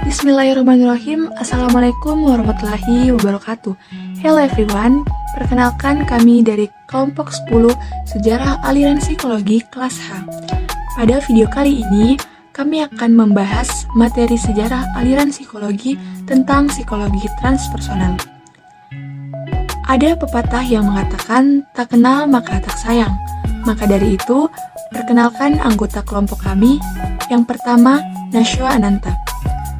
Bismillahirrahmanirrahim. Assalamualaikum warahmatullahi wabarakatuh. Hello everyone, perkenalkan kami dari kelompok 10 Sejarah Aliran Psikologi kelas H. Pada video kali ini, kami akan membahas materi sejarah aliran psikologi tentang psikologi transpersonal. Ada pepatah yang mengatakan, tak kenal maka tak sayang. Maka dari itu, perkenalkan anggota kelompok kami. Yang pertama, Nashwa Ananta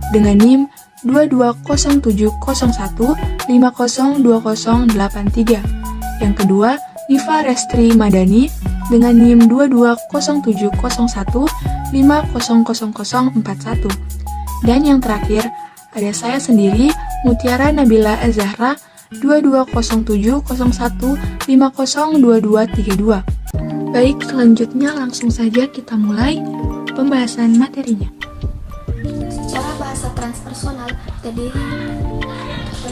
dengan NIM 220701502083. Yang kedua, Diva Restri Madani dengan NIM 220701500041. Dan yang terakhir, ada saya sendiri, Mutiara Nabila Azahra 220701502232. Baik, selanjutnya langsung saja kita mulai pembahasan materinya. Secara bahasa transpersonal terdiri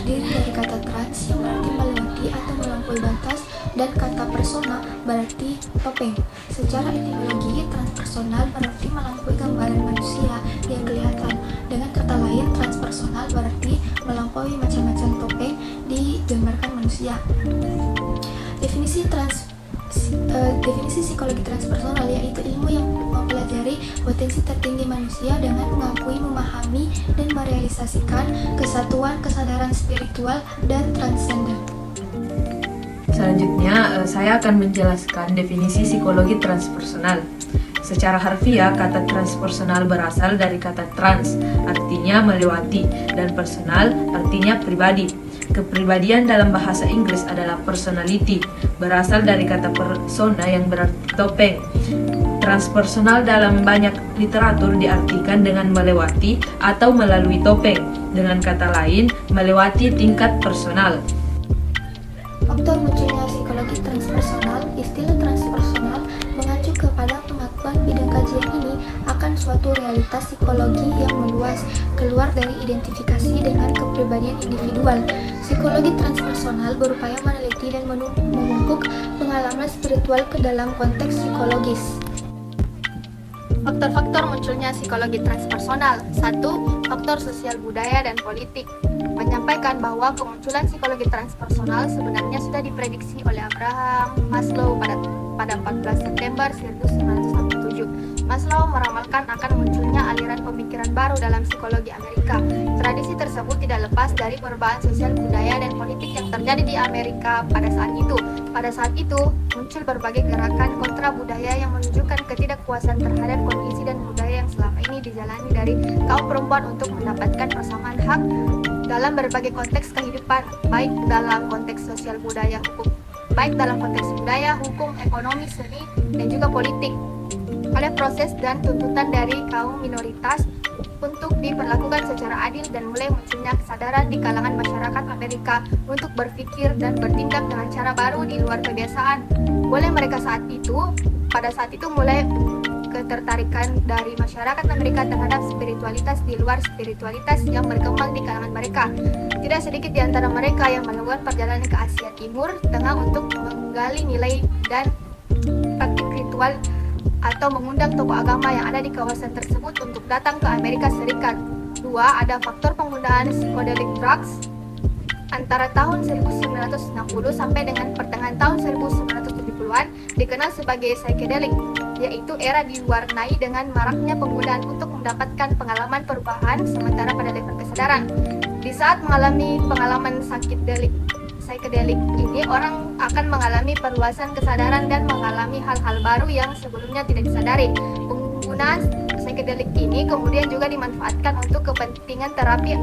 dari kata trans yang berarti melewati atau melampaui batas dan kata persona berarti topeng. Secara etimologi, transpersonal berarti melampaui gambaran manusia yang kelihatan. Dengan kata lain, transpersonal berarti melampaui macam-macam topeng digambarkan manusia. Definisi psikologi transpersonal yaitu ilmu yang mempelajari potensi tertinggi manusia dengan mengakui, memahami, dan merealisasikan kesatuan kesadaran spiritual dan transenden. Selanjutnya, saya akan menjelaskan definisi psikologi transpersonal. Secara harfiah, kata transpersonal berasal dari kata trans, artinya melewati, dan personal, artinya pribadi. Kepribadian dalam bahasa Inggris adalah personality, berasal dari kata persona yang berarti topeng. Transpersonal dalam banyak literatur diartikan dengan melewati atau melalui topeng, dengan kata lain, melewati tingkat personal. Faktor munculnya psikologi transpersonal, istilah transpersonal mengacu kepada pengakuan bidang kajian ini akan suatu realitas psikologi yang meluas, keluar dari identifikasi dengan kepribadian individual. Psikologi transpersonal berupaya meneliti dan menumpuk pengalaman spiritual ke dalam konteks psikologis. Faktor-faktor munculnya psikologi transpersonal. 1. Faktor sosial budaya dan politik. Menyampaikan bahwa kemunculan psikologi transpersonal sebenarnya sudah diprediksi oleh Abraham Maslow pada 14 September 1947. Maslow meramalkan akan munculnya aliran pemikiran baru dalam psikologi Amerika. Tradisi tersebut tidak lepas dari perubahan sosial budaya dan politik yang terjadi di Amerika pada saat itu. Pada saat itu, muncul berbagai gerakan kontra budaya yang menunjukkan ketidakpuasan terhadap kondisi dan budaya yang selama ini dijalani dari kaum perempuan untuk mendapatkan persamaan hak dalam berbagai konteks kehidupan, baik dalam konteks sosial budaya, hukum, ekonomi, seni, dan juga politik. Ada proses dan tuntutan dari kaum minoritas untuk diperlakukan secara adil dan mulai munculnya kesadaran di kalangan masyarakat Amerika untuk berpikir dan bertindak dengan cara baru di luar kebiasaan. Pada saat itu mulai ketertarikan dari masyarakat Amerika terhadap spiritualitas di luar spiritualitas yang berkembang di kalangan mereka. Tidak sedikit di antara mereka yang melakukan perjalanan ke Asia Timur Tengah untuk menggali nilai dan praktik ritual atau mengundang tokoh agama yang ada di kawasan tersebut untuk datang ke Amerika Serikat. 2. Ada faktor penggunaan psychedelic drugs antara tahun 1960 sampai dengan pertengahan tahun 1970-an dikenal sebagai psychedelic, yaitu era diwarnai dengan maraknya penggunaan untuk mendapatkan pengalaman perubahan sementara pada level kesadaran. Di saat mengalami pengalaman psychedelic ini, orang akan mengalami perluasan kesadaran dan mengalami hal-hal baru yang sebelumnya tidak disadari. Penggunaan psychedelic ini kemudian juga dimanfaatkan untuk kepentingan terapi.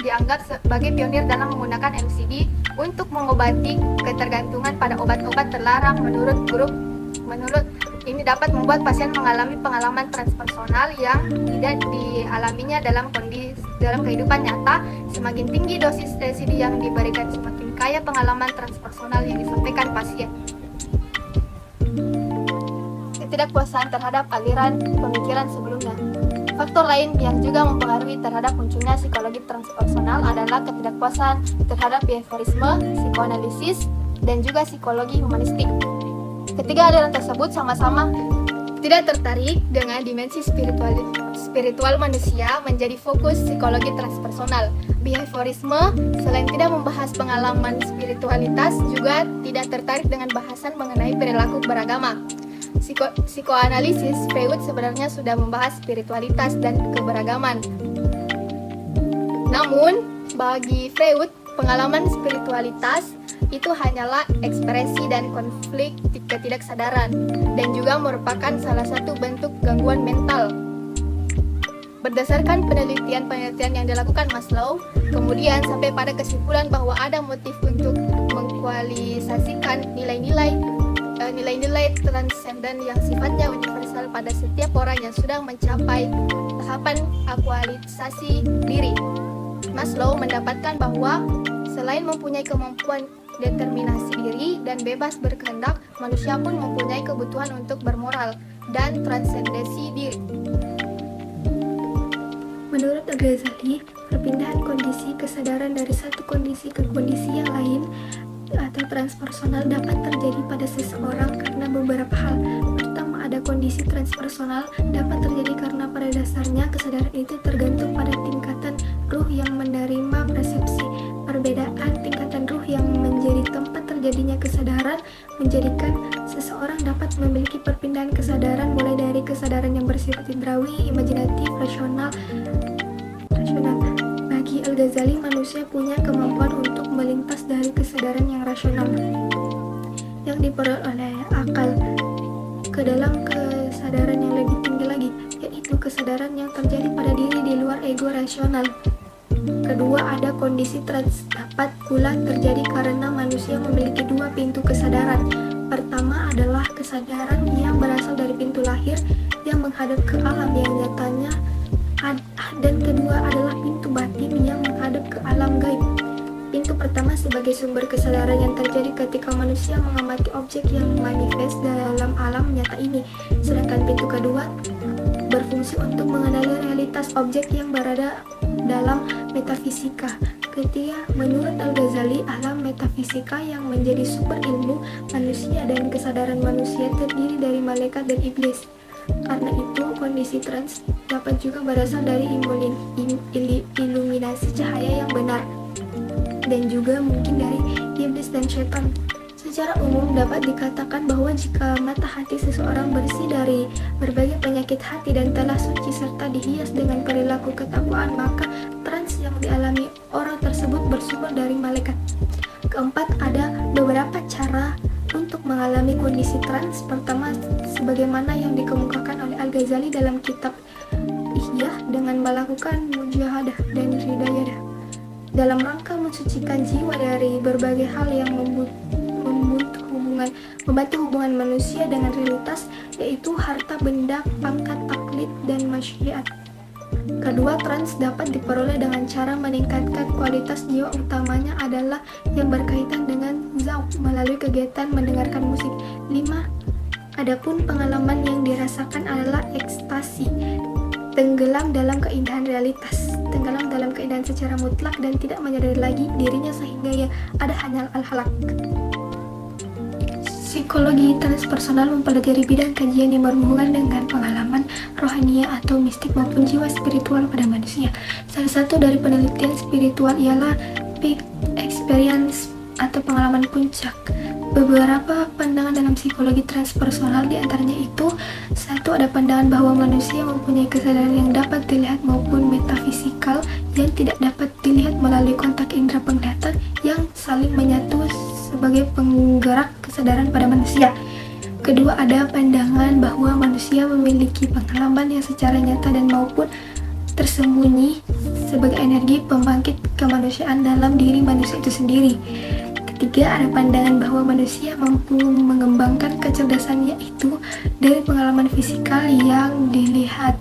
Dianggap sebagai pionir dalam menggunakan LSD untuk mengobati ketergantungan pada obat-obat terlarang. Menurut ini dapat membuat pasien mengalami pengalaman transpersonal yang tidak dialaminya dalam kehidupan nyata. Semakin tinggi dosis LSD yang diberikan, semakin kaya pengalaman transpersonal yang disampaikan pasien. Ketidakpuasan terhadap aliran pemikiran sebelumnya. Faktor lain yang juga mempengaruhi terhadap munculnya psikologi transpersonal adalah ketidakpuasan terhadap behaviorisme, psikoanalisis, dan juga psikologi humanistik. Ketiga aliran tersebut sama-sama Tidak tertarik dengan dimensi spiritual manusia menjadi fokus psikologi transpersonal. Behaviorisme selain tidak membahas pengalaman spiritualitas juga tidak tertarik dengan bahasan mengenai perilaku beragama. Psikoanalisis Freud sebenarnya sudah membahas spiritualitas dan keberagaman. Namun, bagi Freud, pengalaman spiritualitas itu hanyalah ekspresi dan konflik ketidaksadaran dan juga merupakan salah satu bentuk gangguan mental. Berdasarkan penelitian yang dilakukan Maslow, kemudian sampai pada kesimpulan bahwa ada motif untuk mengkualisasikan nilai-nilai transenden yang sifatnya universal pada setiap orang yang sudah mencapai tahapan aktualisasi diri. Maslow mendapatkan bahwa selain mempunyai kemampuan determinasi diri dan bebas berkehendak, manusia pun mempunyai kebutuhan untuk bermoral dan transendensi diri. Menurut Al-Ghazali, perpindahan kondisi kesadaran dari satu kondisi ke kondisi yang lain atau transpersonal dapat terjadi pada seseorang karena beberapa hal. Pertama, ada kondisi transpersonal dapat terjadi karena pada dasarnya kesadaran itu tergantung pada tingkatan ruh yang menerima persepsi. Perbedaan tingkatan ruh yang menjadi tempat terjadinya kesadaran menjadikan seseorang dapat memiliki perpindahan kesadaran mulai dari kesadaran yang bersifat indrawi, imajinatif, rasional. Bagi Al-Ghazali, manusia punya kemampuan untuk melintas dari kesadaran yang rasional yang diperoleh oleh akal ke dalam kesadaran yang lebih tinggi lagi, yaitu kesadaran yang terjadi pada diri di luar ego rasional. Kedua, ada kondisi trans dapat pula terjadi karena manusia memiliki dua pintu kesadaran. Pertama adalah kesadaran yang berasal dari pintu lahir yang menghadap ke alam yang nyatanya, dan kedua adalah pintu batin yang menghadap ke alam gaib. Pintu pertama sebagai sumber kesadaran yang terjadi ketika manusia mengamati objek yang manifest dalam alam nyata ini, sedangkan pintu kedua berfungsi untuk mengenali realitas objek yang berada dalam metafisika. Ketiga, menurut Al-Ghazali, alam metafisika yang menjadi sumber ilmu manusia dan kesadaran manusia terdiri dari malaikat dan iblis. Karena itu, kondisi trans dapat juga berasal dari iluminasi cahaya yang benar, dan juga mungkin dari iblis dan syaitan. Secara umum dapat dikatakan bahwa jika mata hati seseorang bersih dari berbagai penyakit hati dan telah suci serta dihias dengan perilaku ketakwaan, maka trans yang dialami orang tersebut bersumber dari malaikat. Keempat, ada beberapa cara untuk mengalami kondisi trans. Pertama, sebagaimana yang dikemukakan oleh Al-Ghazali dalam kitab Ihya, dengan melakukan mujahadah dan ridayadah dalam rangka mensucikan jiwa dari berbagai hal yang membantu hubungan manusia dengan realitas, yaitu harta benda, pangkat, taklid, dan masyarakat. Kedua, trans dapat diperoleh dengan cara meningkatkan kualitas jiwa, utamanya adalah yang berkaitan dengan zauq melalui kegiatan mendengarkan musik. 5. Adapun pengalaman yang dirasakan adalah ekstasi, tenggelam dalam keindahan realitas, tenggelam dalam keindahan secara mutlak dan tidak menyadari lagi dirinya sehingga ya ada hanya al-halak. Psikologi transpersonal mempelajari bidang kajian yang berhubungan dengan pengalaman rohania atau mistik maupun jiwa spiritual pada manusia. Salah satu dari penelitian spiritual ialah peak experience atau pengalaman puncak. Beberapa pandangan dalam psikologi transpersonal diantaranya itu: satu, ada pandangan bahwa manusia mempunyai kesadaran yang dapat dilihat maupun metafisikal yang tidak dapat dilihat melalui kontak indera penglihatan yang saling menyatu sebagai penggerak kesadaran pada manusia. Kedua, ada pandangan bahwa manusia memiliki pengalaman yang secara nyata dan maupun tersembunyi sebagai energi pembangkit kemanusiaan dalam diri manusia itu sendiri. Ketiga, ada pandangan bahwa manusia mampu mengembangkan kecerdasannya itu dari pengalaman fisikal yang dilihat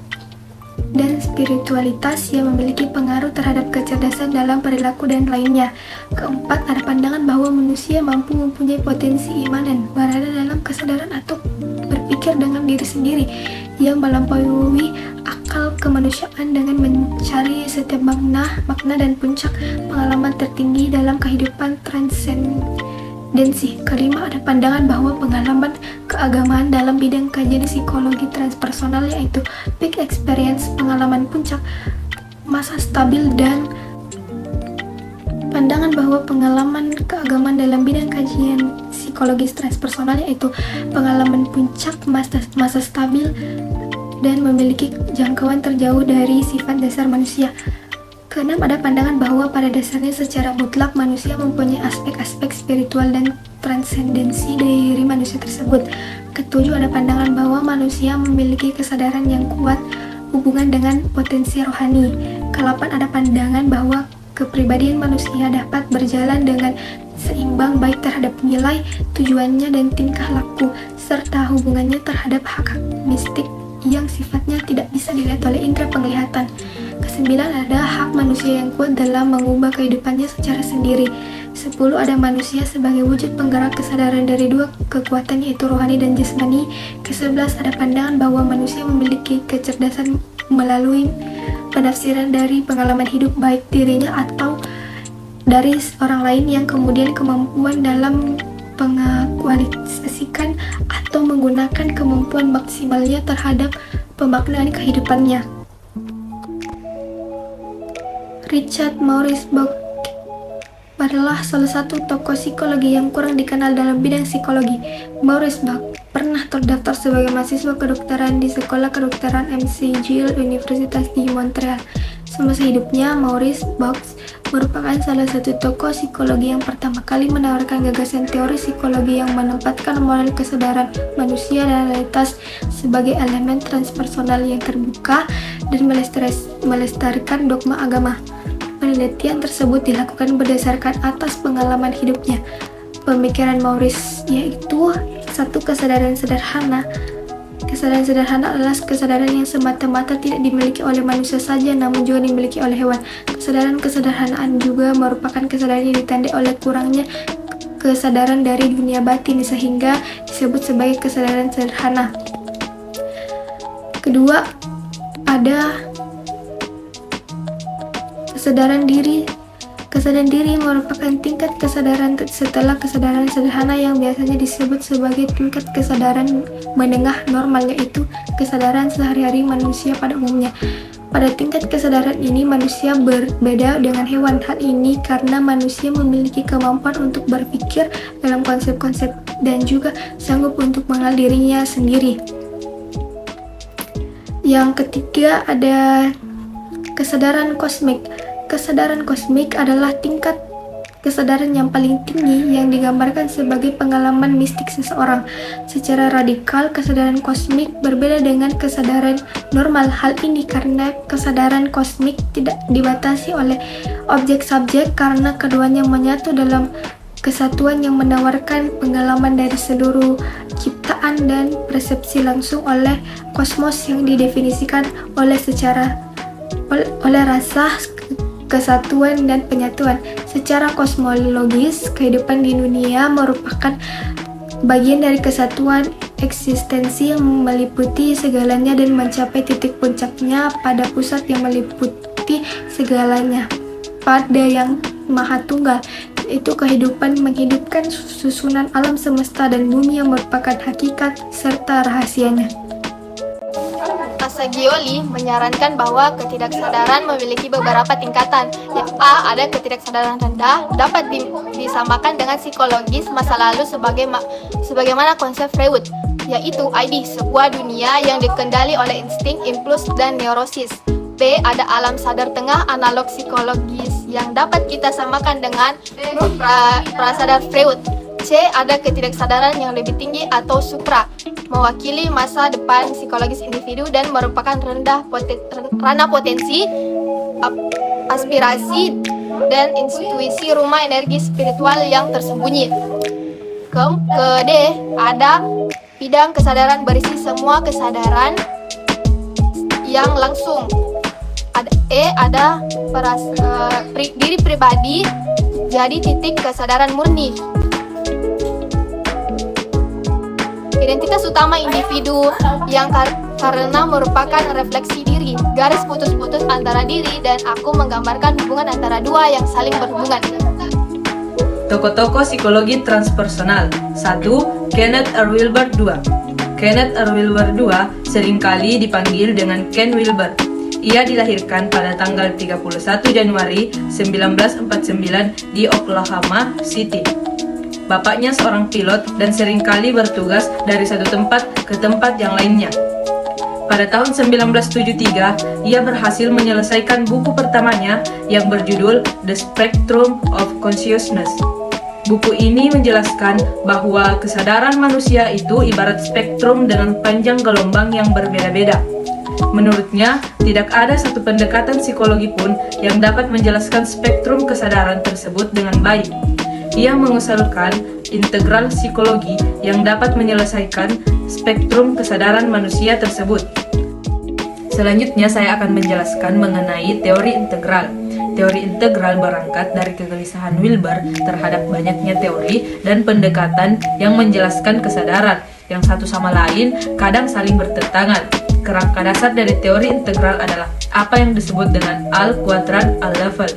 dan spiritualitas yang memiliki pengaruh terhadap kecerdasan dalam perilaku dan lainnya. Keempat, ada pandangan bahwa manusia mampu mempunyai potensi imanen, berada dalam kesadaran atau berpikir dengan diri sendiri yang melampaui akal kemanusiaan dengan mencari setiap makna dan puncak pengalaman tertinggi dalam kehidupan transcendensi. Kelima, ada pandangan bahwa pengalaman keagamaan dalam bidang kajian psikologi transpersonal, yaitu peak experience, pengalaman puncak, masa stabil, dan pandangan bahwa pengalaman keagamaan dalam bidang kajian psikologis transpersonal yaitu pengalaman puncak, masa stabil, dan memiliki jangkauan terjauh dari sifat dasar manusia. Keenam, ada pandangan bahwa pada dasarnya secara mutlak manusia mempunyai aspek-aspek spiritual dan transendensi dari manusia tersebut. Ketujuh, ada pandangan bahwa manusia memiliki kesadaran yang kuat hubungan dengan potensi rohani. Kedelapan, ada pandangan bahwa kepribadian manusia dapat berjalan dengan seimbang baik terhadap nilai, tujuannya, dan tingkah laku, serta hubungannya terhadap hak mistik yang sifatnya tidak bisa dilihat oleh indera penglihatan. Kesembilan, ada hak manusia yang kuat dalam mengubah kehidupannya secara sendiri. 10, ada manusia sebagai wujud penggerak kesadaran dari dua kekuatan yaitu rohani dan jasmani. Ke-11, ada pandangan bahwa manusia memiliki kecerdasan melalui penafsiran dari pengalaman hidup baik dirinya atau dari orang lain yang kemudian kemampuan dalam mengakualisasikan atau menggunakan kemampuan maksimalnya terhadap pemaknaan kehidupannya. Richard Maurice Bach adalah salah satu tokoh psikologi yang kurang dikenal dalam bidang psikologi. Maurice Bach pernah terdaftar sebagai mahasiswa kedokteran di Sekolah Kedokteran McGill Universitas di Montreal. Semasa hidupnya, Maurice Bach merupakan salah satu tokoh psikologi yang pertama kali menawarkan gagasan teori psikologi yang menempatkan model kesadaran manusia dan realitas sebagai elemen transpersonal yang terbuka dan melestarikan dogma agama. Penelitian tersebut dilakukan berdasarkan atas pengalaman hidupnya. Pemikiran Maurice yaitu satu, kesadaran sederhana. Kesadaran sederhana adalah kesadaran yang semata-mata tidak dimiliki oleh manusia saja, namun juga dimiliki oleh hewan. Kesadaran kesederhanaan juga merupakan kesadaran yang ditandai oleh kurangnya kesadaran dari dunia batin, sehingga disebut sebagai kesadaran sederhana. Kedua, ada kesadaran diri. Kesadaran diri merupakan tingkat kesadaran setelah kesadaran sederhana yang biasanya disebut sebagai tingkat kesadaran menengah normal, yaitu kesadaran sehari-hari manusia pada umumnya. Pada tingkat kesadaran ini manusia berbeda dengan hewan. Hal ini karena manusia memiliki kemampuan untuk berpikir dalam konsep-konsep dan juga sanggup untuk mengenal dirinya sendiri. Yang ketiga, ada kesadaran kosmik. Kesadaran kosmik adalah tingkat kesadaran yang paling tinggi yang digambarkan sebagai pengalaman mistik seseorang. Secara radikal, kesadaran kosmik berbeda dengan kesadaran normal. Hal ini karena kesadaran kosmik tidak dibatasi oleh objek subjek karena keduanya menyatu dalam kesatuan yang menawarkan pengalaman dari seluruh ciptaan dan persepsi langsung oleh kosmos yang didefinisikan oleh rasa kesatuan dan penyatuan. Secara kosmologis, kehidupan di dunia merupakan bagian dari kesatuan eksistensi yang meliputi segalanya dan mencapai titik puncaknya pada pusat yang meliputi segalanya, pada yang Maha Tunggal. Itu kehidupan menghidupkan susunan alam semesta dan bumi yang merupakan hakikat serta rahasianya. Assagioli menyarankan bahwa ketidaksadaran memiliki beberapa tingkatan. Yang A, ada ketidaksadaran rendah, dapat disamakan dengan psikologis masa lalu sebagaimana konsep Freud, yaitu ID, sebuah dunia yang dikendali oleh insting, impuls, dan neurosis. B, ada alam sadar tengah analog psikologis yang dapat kita samakan dengan prasadar Freud. C, ada ketidaksadaran yang lebih tinggi atau supra, mewakili masa depan psikologis individu dan merupakan ranah potensi, aspirasi, dan intuisi rumah energi spiritual yang tersembunyi. Ke D, ada bidang kesadaran berisi semua kesadaran yang langsung. E, ada diri pribadi, jadi titik kesadaran murni. Identitas utama individu yang karena merupakan refleksi diri. Garis putus-putus antara diri dan aku menggambarkan hubungan antara dua yang saling berhubungan. Tokoh-tokoh psikologi transpersonal. 1. Kenneth R. Wilber. 2. Kenneth R. Wilber II seringkali dipanggil dengan Ken Wilber. Ia dilahirkan pada tanggal 31 Januari 1949 di Oklahoma City. Bapaknya seorang pilot dan seringkali bertugas dari satu tempat ke tempat yang lainnya. Pada tahun 1973, ia berhasil menyelesaikan buku pertamanya yang berjudul The Spectrum of Consciousness. Buku ini menjelaskan bahwa kesadaran manusia itu ibarat spektrum dengan panjang gelombang yang berbeda-beda. Menurutnya, tidak ada satu pendekatan psikologi pun yang dapat menjelaskan spektrum kesadaran tersebut dengan baik. Ia mengusulkan integral psikologi yang dapat menyelesaikan spektrum kesadaran manusia tersebut. Selanjutnya saya akan menjelaskan mengenai teori integral. Teori integral berangkat dari kegelisahan Wilber terhadap banyaknya teori dan pendekatan yang menjelaskan kesadaran yang satu sama lain kadang saling bertentangan. Kerangka dasar dari teori integral adalah apa yang disebut dengan Al-Quadran Al-Level.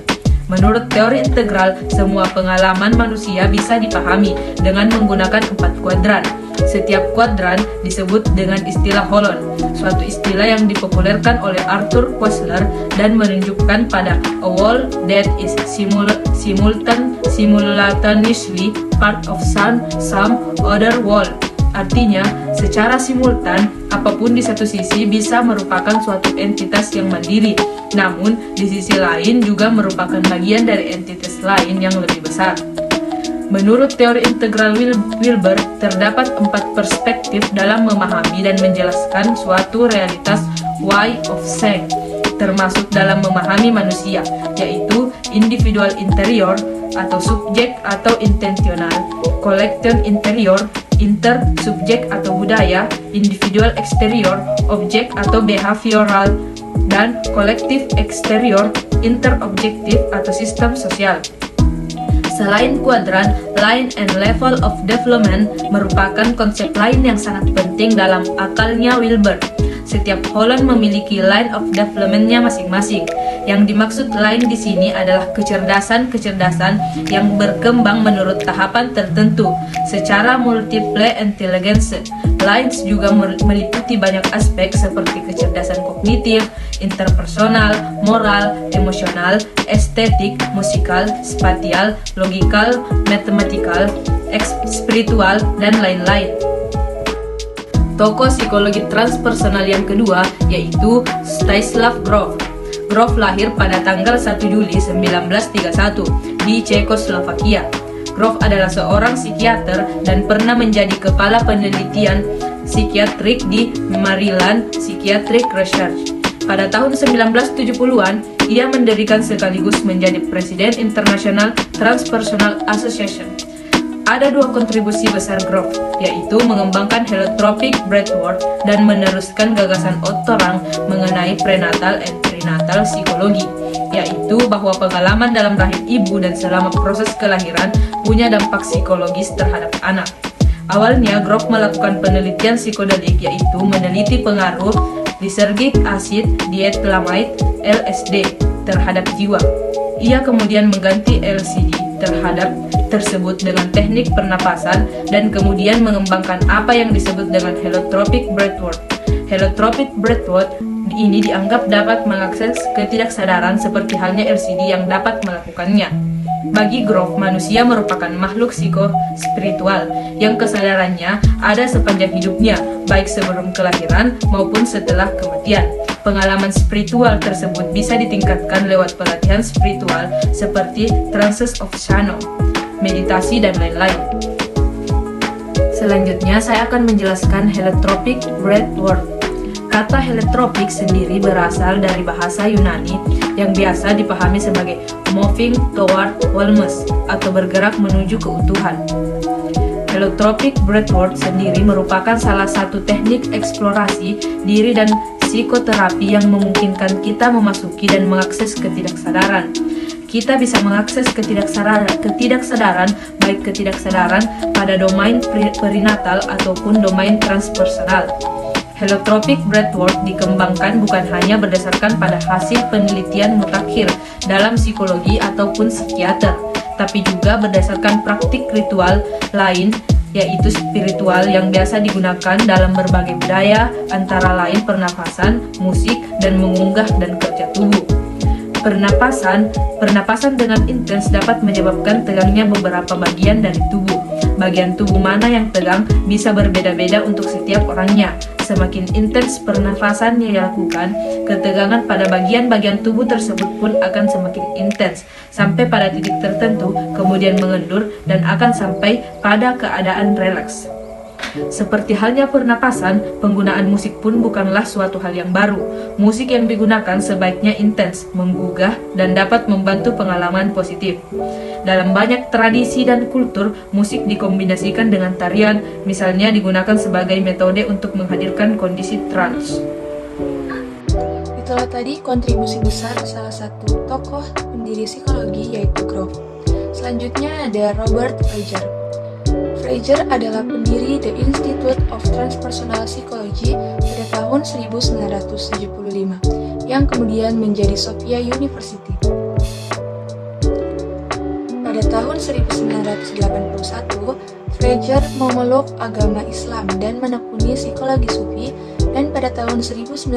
Menurut teori integral, semua pengalaman manusia bisa dipahami dengan menggunakan 4 kuadran. Setiap kuadran disebut dengan istilah Holon, suatu istilah yang dipopulerkan oleh Arthur Koestler dan menunjukkan pada a world that is simultaneously part of some other world. Artinya, secara simultan, apapun di satu sisi bisa merupakan suatu entitas yang mandiri, namun di sisi lain juga merupakan bagian dari entitas lain yang lebih besar. Menurut teori integral Wilber, terdapat 4 perspektif dalam memahami dan menjelaskan suatu realitas Y of Seng, termasuk dalam memahami manusia, yaitu individual interior atau subjek atau intentional, collective interior, inter-subjek atau budaya, individual exterior, objek atau behavioral, dan collective exterior, inter-objektif atau sistem sosial. Selain kuadran, line and level of development merupakan konsep lain yang sangat penting dalam akalnya Wilber. Setiap Holon memiliki line of development-nya masing-masing. Yang dimaksud line di sini adalah kecerdasan-kecerdasan yang berkembang menurut tahapan tertentu secara multiple intelligence. Lines juga meliputi banyak aspek seperti kecerdasan kognitif, interpersonal, moral, emosional, estetik, musikal, spatial, logikal, matematikal, spiritual, dan lain-lain. Tokoh psikologi transpersonal yang kedua yaitu Stanislav Grof. Grof lahir pada tanggal 1 Juli 1931 di Cekoslovakia. Grof adalah seorang psikiater dan pernah menjadi kepala penelitian psikiatrik di Maryland Psychiatric Research. Pada tahun 1970-an, ia mendirikan sekaligus menjadi Presiden International Transpersonal Association. Ada 2 kontribusi besar Grof, yaitu mengembangkan holotropic breathwork dan meneruskan gagasan Otto Rank mengenai prenatal and perinatal psikologi, yaitu bahwa pengalaman dalam rahim ibu dan selama proses kelahiran punya dampak psikologis terhadap anak. Awalnya, Grof melakukan penelitian psikodelik, yaitu meneliti pengaruh lysergic acid diethylamide (LSD) terhadap jiwa. Ia kemudian mengganti LSD terhadap tersebut dengan teknik pernapasan dan kemudian mengembangkan apa yang disebut dengan holotropic breathwork. Holotropic breathwork ini dianggap dapat mengakses ketidaksadaran seperti halnya LSD yang dapat melakukannya. Bagi Grof, manusia merupakan makhluk psikospiritual yang kesadarannya ada sepanjang hidupnya, baik sebelum kelahiran maupun setelah kematian. Pengalaman spiritual tersebut bisa ditingkatkan lewat pelatihan spiritual seperti trances of Shannon, meditasi, dan lain-lain. Selanjutnya, saya akan menjelaskan holotropic breathwork. Kata holotropic sendiri berasal dari bahasa Yunani yang biasa dipahami sebagai moving toward wholeness atau bergerak menuju keutuhan. Holotropic breathwork sendiri merupakan salah satu teknik eksplorasi diri dan psikoterapi yang memungkinkan kita memasuki dan mengakses ketidaksadaran. Kita bisa mengakses ketidaksadaran, baik ketidaksadaran pada domain perinatal ataupun domain transpersonal. Holotropic breathwork dikembangkan bukan hanya berdasarkan pada hasil penelitian mutakhir dalam psikologi ataupun psikiater. tapi juga berdasarkan praktik ritual lain, yaitu spiritual yang biasa digunakan dalam berbagai budaya, antara lain pernafasan, musik, dan mengunggah dan kerja tubuh. Pernapasan dengan intens dapat menyebabkan tegangnya beberapa bagian dari tubuh. Bagian tubuh mana yang tegang bisa berbeda-beda untuk setiap orangnya. Semakin intens pernafasan yang dilakukan, ketegangan pada bagian-bagian tubuh tersebut pun akan semakin intens, sampai pada titik tertentu, kemudian mengendur dan akan sampai pada keadaan relaks. Seperti halnya pernapasan, penggunaan musik pun bukanlah suatu hal yang baru. Musik yang digunakan sebaiknya intens, menggugah, dan dapat membantu pengalaman positif. Dalam banyak tradisi dan kultur, musik dikombinasikan dengan tarian, misalnya digunakan sebagai metode untuk menghadirkan kondisi trance. Itulah tadi kontribusi besar salah satu tokoh pendiri psikologi yaitu Groves. Selanjutnya ada Robert Fraser. Fraser adalah pendiri The Institute of Transpersonal Psychology pada tahun 1975, yang kemudian menjadi Sophia University. Pada tahun 1981, Fraser memeluk agama Islam dan menekuni psikologi Sufi, dan pada tahun 1985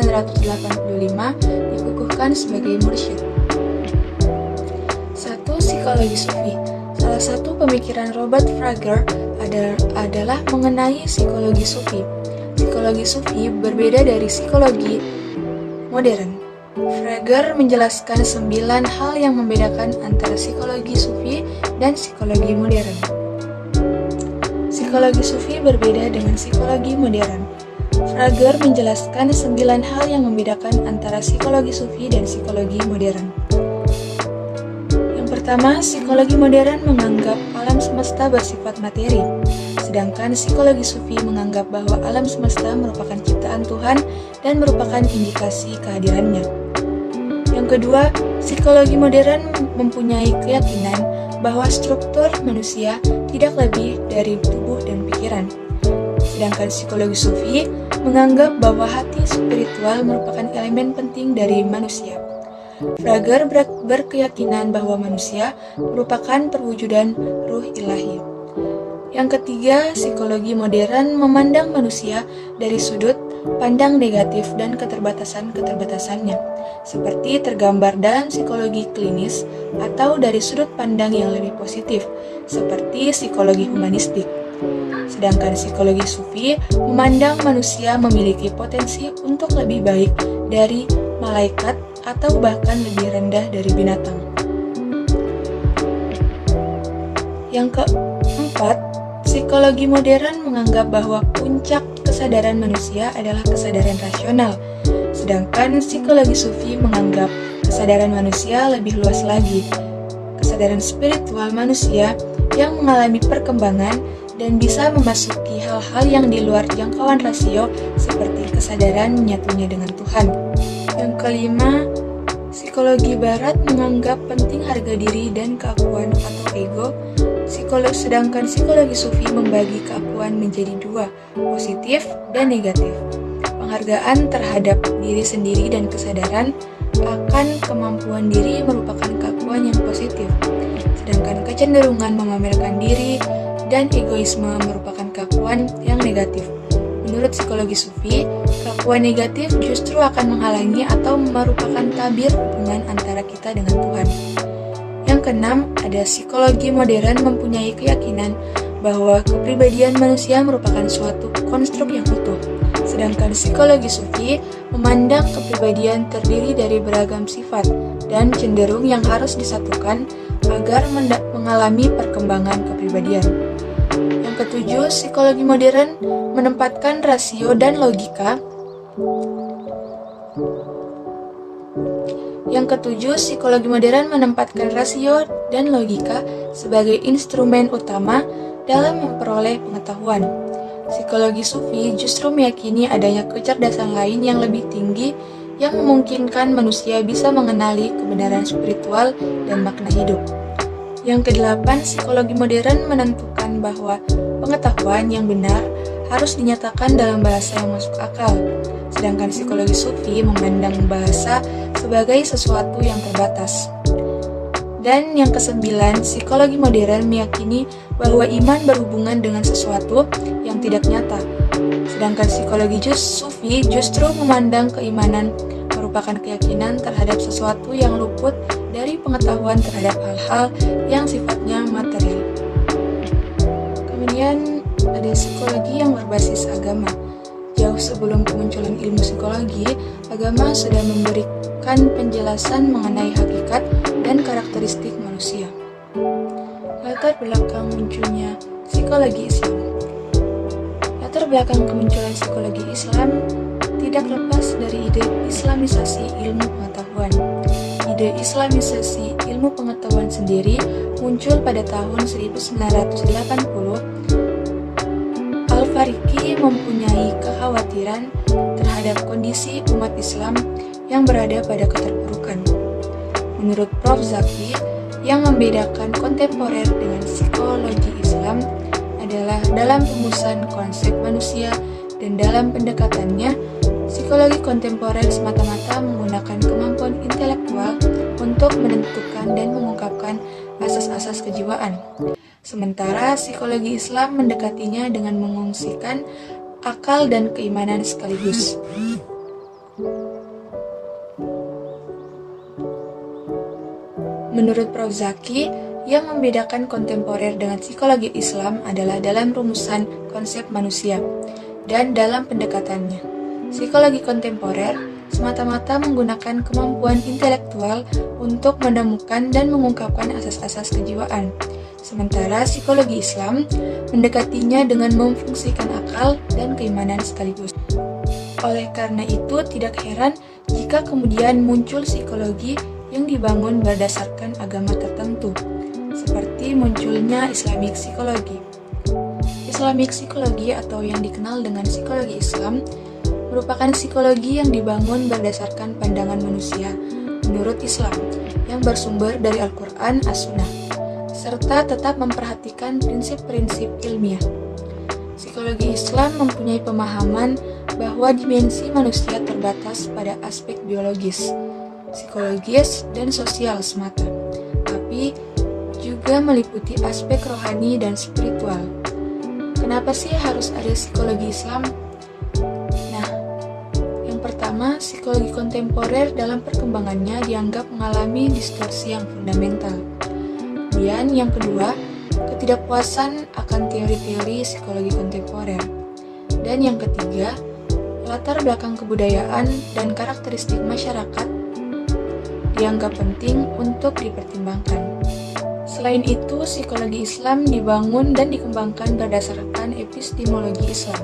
dikukuhkan sebagai mursyid. 1. Psikologi Sufi. Salah satu pemikiran Robert Fraser adalah mengenai psikologi Sufi. Psikologi Sufi berbeda dari psikologi modern. Fraser menjelaskan 9 hal yang membedakan antara psikologi Sufi dan psikologi modern. Psikologi Sufi berbeda dengan psikologi modern. Fraser menjelaskan 9 hal yang membedakan antara psikologi Sufi dan psikologi modern. Pertama, psikologi modern menganggap alam semesta bersifat materi, sedangkan psikologi Sufi menganggap bahwa alam semesta merupakan ciptaan Tuhan dan merupakan indikasi kehadirannya. Yang kedua, psikologi modern mempunyai keyakinan bahwa struktur manusia tidak lebih dari tubuh dan pikiran, sedangkan psikologi Sufi menganggap bahwa hati spiritual merupakan elemen penting dari manusia. Fraser berkeyakinan bahwa manusia merupakan perwujudan ruh ilahi. Yang ketiga, psikologi modern memandang manusia dari sudut pandang negatif dan keterbatasan-keterbatasannya, seperti tergambar dalam psikologi klinis, atau dari sudut pandang yang lebih positif, seperti psikologi humanistik. Sedangkan psikologi Sufi memandang manusia memiliki potensi untuk lebih baik dari malaikat atau bahkan lebih rendah dari binatang. Yang keempat, psikologi modern menganggap bahwa puncak kesadaran manusia adalah kesadaran rasional, sedangkan psikologi Sufi menganggap kesadaran manusia lebih luas lagi, kesadaran spiritual manusia yang mengalami perkembangan dan bisa memasuki hal-hal yang di luar jangkauan rasio seperti kesadaran menyatunya dengan Tuhan. Yang kelima, psikologi barat menganggap penting harga diri dan keakuan atau ego, sedangkan psikologi Sufi membagi keakuan menjadi 2, positif dan negatif. Penghargaan terhadap diri sendiri dan kesadaran akan kemampuan diri merupakan keakuan yang positif, sedangkan kecenderungan memamerkan diri dan egoisme merupakan keakuan yang negatif. Menurut psikologi Sufi, keakuan negatif justru akan menghalangi atau merupakan tabir hubungan antara kita dengan Tuhan. Yang keenam, ada psikologi modern mempunyai keyakinan bahwa kepribadian manusia merupakan suatu konstruk yang utuh. Sedangkan psikologi Sufi memandang kepribadian terdiri dari beragam sifat dan cenderung yang harus disatukan agar mengalami perkembangan kepribadian. Yang ketujuh, psikologi modern menempatkan rasio dan logika. Psikologi modern menempatkan rasio dan logika sebagai instrumen utama dalam memperoleh pengetahuan. Psikologi Sufi justru meyakini adanya kecerdasan lain yang lebih tinggi yang memungkinkan manusia bisa mengenali kebenaran spiritual dan makna hidup. Yang kedelapan, psikologi modern menentukan bahwa pengetahuan yang benar harus dinyatakan dalam bahasa yang masuk akal, sedangkan psikologi Sufi memandang bahasa sebagai sesuatu yang terbatas. Dan yang kesembilan, psikologi modern meyakini bahwa iman berhubungan dengan sesuatu yang tidak nyata. Sedangkan psikologi sufi justru memandang keimanan merupakan keyakinan terhadap sesuatu yang luput dari pengetahuan terhadap hal-hal yang sifatnya material. Kemudian ada psikologi yang berbasis agama. Jauh sebelum kemunculan ilmu psikologi, agama sudah memberikan penjelasan mengenai hakikat dan karakteristik manusia. Latar belakang munculnya psikologi Islam. Latar belakang kemunculan psikologi Islam tidak lepas dari ide islamisasi ilmu pengetahuan. Ide islamisasi ilmu pengetahuan sendiri muncul pada tahun 1980. Al-Fariqi mempunyai kekhawatiran terhadap kondisi umat Islam yang berada pada keterpurukan. Menurut Prof. Zaki, yang membedakan kontemporer dengan psikologi Islam adalah dalam rumusan konsep manusia dan dalam pendekatannya, psikologi kontemporer semata-mata menggunakan kemampuan intelektual untuk menentukan dan mengungkapkan asas-asas kejiwaan. Sementara psikologi Islam mendekatinya dengan mengungsikan akal dan keimanan sekaligus. Menurut Prof. Zaki, yang membedakan kontemporer dengan psikologi Islam adalah dalam rumusan konsep manusia dan dalam pendekatannya. Psikologi kontemporer semata-mata menggunakan kemampuan intelektual untuk menemukan dan mengungkapkan asas-asas kejiwaan. Sementara psikologi Islam mendekatinya dengan memfungsikan akal dan keimanan sekaligus. Oleh karena itu, tidak heran jika kemudian muncul psikologi yang dibangun berdasarkan agama tertentu, seperti munculnya Islamic Psychology. Islamic Psychology atau yang dikenal dengan psikologi Islam merupakan psikologi yang dibangun berdasarkan pandangan manusia menurut Islam yang bersumber dari Al-Quran, As-Sunnah, serta tetap memperhatikan prinsip-prinsip ilmiah. Psikologi Islam mempunyai pemahaman bahwa dimensi manusia terbatas pada aspek biologis, psikologis, dan sosial semata, tapi juga meliputi aspek rohani dan spiritual. Kenapa sih harus ada psikologi Islam? Nah, yang pertama, psikologi kontemporer dalam perkembangannya dianggap mengalami distorsi yang fundamental. Kemudian yang kedua, ketidakpuasan akan teori-teori psikologi kontemporer. Dan yang ketiga, latar belakang kebudayaan dan karakteristik masyarakat dianggap penting untuk dipertimbangkan. Selain itu, psikologi Islam dibangun dan dikembangkan berdasarkan epistemologi Islam.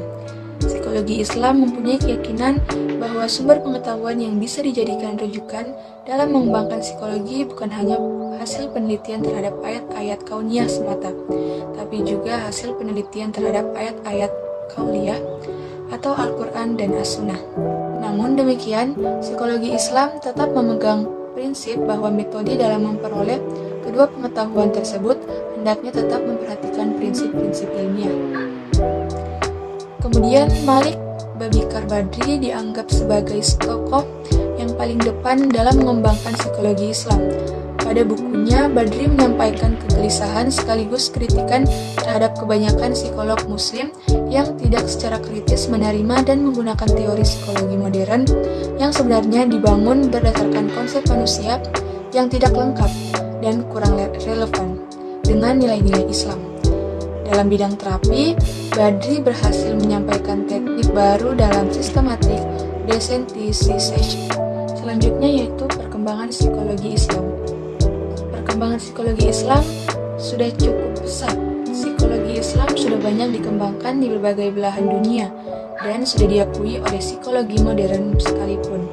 Psikologi Islam mempunyai keyakinan bahwa sumber pengetahuan yang bisa dijadikan rujukan dalam mengembangkan psikologi bukan hanya hasil penelitian terhadap ayat-ayat kauniyah semata, tapi juga hasil penelitian terhadap ayat-ayat kauliyah atau Al-Quran dan As-Sunnah. Namun demikian, psikologi Islam tetap memegang prinsip bahwa metode dalam memperoleh kedua pengetahuan tersebut hendaknya tetap memperhatikan prinsip-prinsip ilmiah. Kemudian Malik Babikar Badri dianggap sebagai tokoh yang paling depan dalam mengembangkan psikologi Islam. Pada bukunya, Badri menyampaikan kegelisahan sekaligus kritikan terhadap kebanyakan psikolog muslim yang tidak secara kritis menerima dan menggunakan teori psikologi modern yang sebenarnya dibangun berdasarkan konsep manusia yang tidak lengkap dan kurang relevan dengan nilai-nilai Islam. Dalam bidang terapi, Badri berhasil menyampaikan teknik baru dalam sistematik desensitization. Selanjutnya yaitu perkembangan psikologi Islam. Perkembangan psikologi Islam sudah cukup pesat. Psikologi Islam sudah banyak dikembangkan di berbagai belahan dunia dan sudah diakui oleh psikologi modern sekalipun.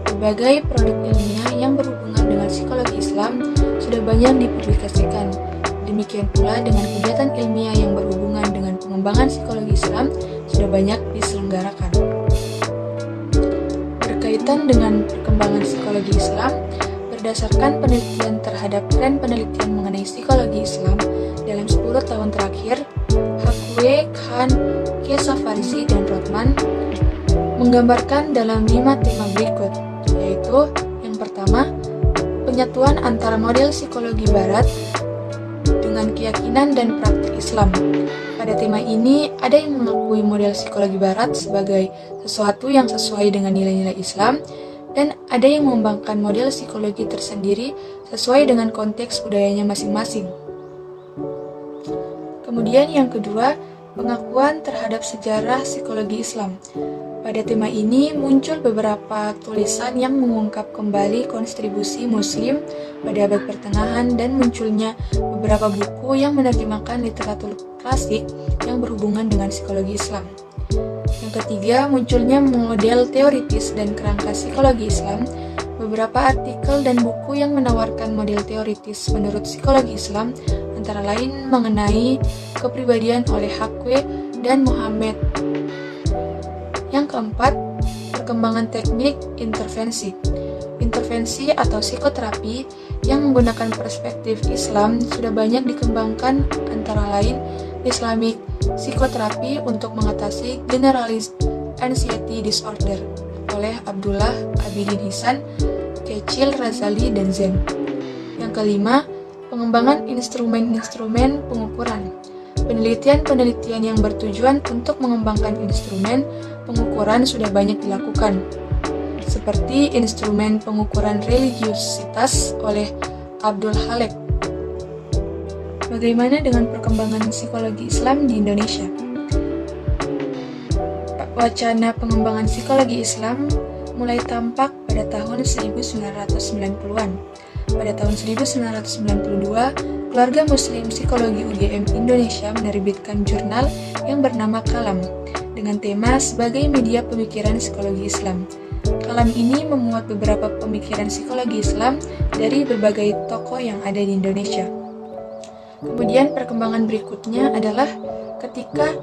Berbagai produk ilmiah yang berhubungan dengan psikologi Islam sudah banyak dipublikasikan. Demikian pula dengan kegiatan ilmiah yang berhubungan dengan pengembangan psikologi Islam sudah banyak diselenggarakan. Berkaitan dengan perkembangan psikologi Islam, berdasarkan penelitian terhadap tren penelitian mengenai psikologi Islam dalam 10 tahun terakhir, Hakway, Khan, Kesavarzi, dan Rothman menggambarkan dalam 5 tema berikut, yaitu yang pertama, penyatuan antara model psikologi barat dengan keyakinan dan praktik Islam. Pada tema ini, ada yang mengakui model psikologi barat sebagai sesuatu yang sesuai dengan nilai-nilai Islam, dan ada yang mengembangkan model psikologi tersendiri sesuai dengan konteks budayanya masing-masing. Kemudian yang kedua, pengakuan terhadap sejarah psikologi Islam. Pada tema ini muncul beberapa tulisan yang mengungkap kembali kontribusi Muslim pada abad pertengahan dan munculnya beberapa buku yang menerjemahkan literatur klasik yang berhubungan dengan psikologi Islam. Yang ketiga, munculnya model teoritis dan kerangka psikologi Islam. Beberapa artikel dan buku yang menawarkan model teoritis menurut psikologi Islam antara lain mengenai kepribadian oleh Hakwe dan Muhammad. Yang keempat, perkembangan teknik intervensi. Intervensi atau psikoterapi yang menggunakan perspektif Islam sudah banyak dikembangkan, antara lain Islamic Psychotherapy untuk mengatasi Generalized Anxiety Disorder oleh Abdullah Abidin Hisan, Kecil Razali, dan Zen. Yang kelima, pengembangan instrumen-instrumen pengukuran. Penelitian-penelitian yang bertujuan untuk mengembangkan instrumen pengukuran sudah banyak dilakukan, seperti instrumen pengukuran religiusitas oleh Abdul Halek. Bagaimana dengan perkembangan psikologi Islam di Indonesia? Wacana pengembangan psikologi Islam mulai tampak pada tahun 1990-an. Pada tahun 1992, Keluarga Muslim Psikologi UGM Indonesia menerbitkan jurnal yang bernama Kalam dengan tema sebagai media pemikiran psikologi Islam. Kalam ini memuat beberapa pemikiran psikologi Islam dari berbagai tokoh yang ada di Indonesia. Kemudian perkembangan berikutnya adalah ketika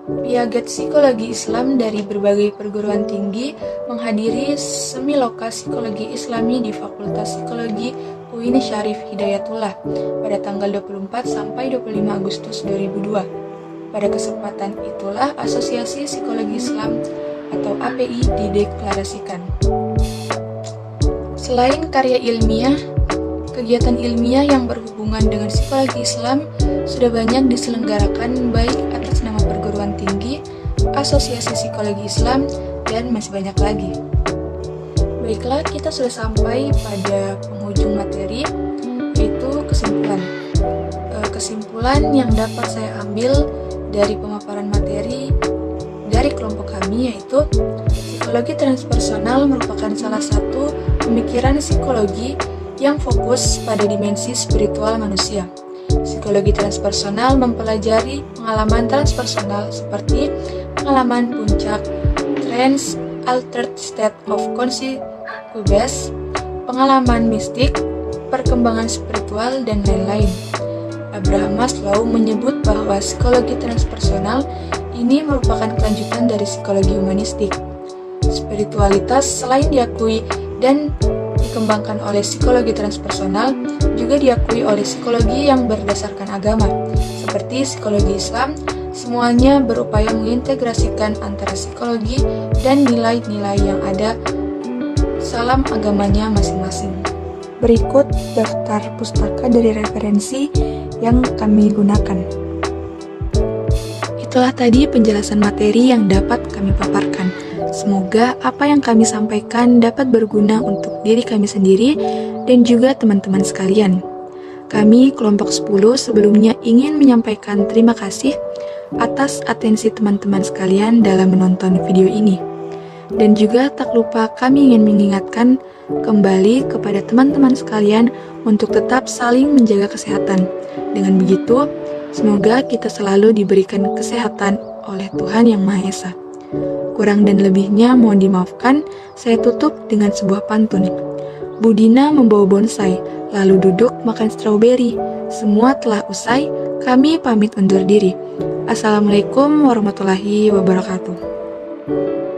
Piaget Psikologi Islam dari berbagai perguruan tinggi menghadiri Semiloka Psikologi Islami di Fakultas Psikologi UIN Syarif Hidayatullah pada tanggal 24 sampai 25 Agustus 2002. Pada kesempatan itulah Asosiasi Psikologi Islam atau API dideklarasikan. Selain karya ilmiah, kegiatan ilmiah yang berhubungan dengan psikologi Islam sudah banyak diselenggarakan baik atas nama perguruan tinggi, Asosiasi Psikologi Islam, dan masih banyak lagi. Baiklah, kita sudah sampai pada penghujung materi, yaitu kesimpulan. Kesimpulan yang dapat saya ambil dari pemaparan materi dari kelompok kami yaitu psikologi transpersonal merupakan salah satu pemikiran psikologi yang fokus pada dimensi spiritual manusia. Psikologi transpersonal mempelajari pengalaman transpersonal seperti pengalaman puncak, trance, altered state of consciousness, pengalaman mistik, perkembangan spiritual, dan lain-lain. Abraham Maslow menyebut bahwa psikologi transpersonal ini merupakan kelanjutan dari psikologi humanistik. Spiritualitas selain diakui dan dikembangkan oleh psikologi transpersonal juga diakui oleh psikologi yang berdasarkan agama, seperti psikologi Islam. Semuanya berupaya mengintegrasikan antara psikologi dan nilai-nilai yang ada dalam agamanya masing-masing. Berikut daftar pustaka dari referensi yang kami gunakan. Itulah tadi penjelasan materi yang dapat kami paparkan. Semoga apa yang kami sampaikan dapat berguna untuk diri kami sendiri dan juga teman-teman sekalian. Kami kelompok 10 sebelumnya ingin menyampaikan terima kasih atas atensi teman-teman sekalian dalam menonton video ini. Dan juga tak lupa kami ingin mengingatkan kembali kepada teman-teman sekalian untuk tetap saling menjaga kesehatan. Dengan begitu, semoga kita selalu diberikan kesehatan oleh Tuhan Yang Maha Esa. Kurang dan lebihnya mohon dimaafkan, saya tutup dengan sebuah pantun. Budina membawa bonsai, lalu duduk makan stroberi. Semua telah usai, kami pamit undur diri. Assalamualaikum warahmatullahi wabarakatuh.